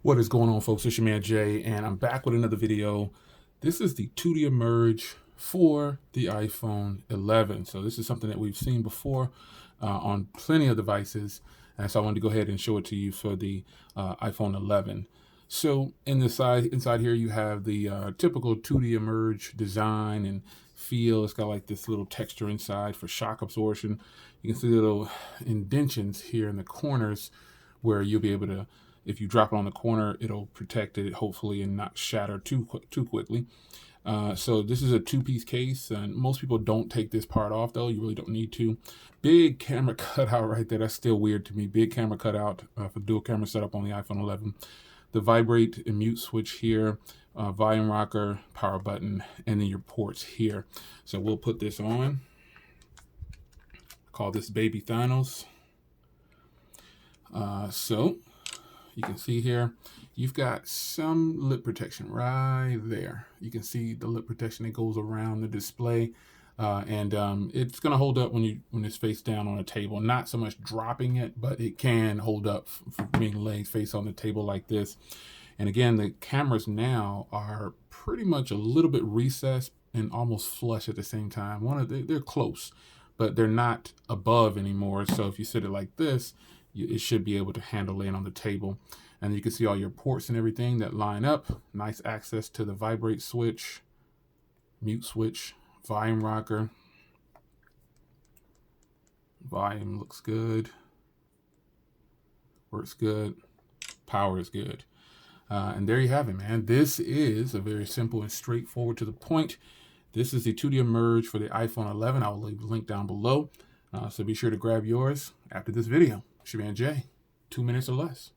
What is going on, folks? It's your man Jay, and I'm back with another video. This is the Tudia Merge for the iPhone 11. So this is something that we've seen before on plenty of devices, and so I wanted to go ahead and show it to you for the iPhone 11. So inside here you have the typical Tudia Merge design and feel. It's got like this little texture inside for shock absorption. You can see little indentions here in the corners where you'll be able to, if you drop it on the corner, it'll protect it, hopefully, and not shatter too quickly. So this is a two-piece case, and most people don't take this part off, though. You really don't need to. Big camera cutout right there. That's still weird to me. Big camera cutout for dual camera setup on the iPhone 11. The vibrate and mute switch here, volume rocker, power button, and then your ports here. So we'll put this on. Call this Baby Thanos. So you can see here, you've got some lip protection right there. You can see the lip protection that goes around the display. It's going to hold up when it's face down on a table. Not so much dropping it, but it can hold up for being laid face on the table like this. And again, the cameras now are pretty much a little bit recessed and almost flush at the same time. They're close, but they're not above anymore. So if you sit it like this, it should be able to handle laying on the table. And you can see all your ports and everything that line up. Nice access to the vibrate switch, mute switch, volume rocker. Volume looks good. Works good. Power is good. And there you have it, man. This is a very simple and straightforward to the point. This is the Tudia Merge for the iPhone 11. I will leave the link down below. So be sure to grab yours after this video. It's your man Jay. 2 minutes or less.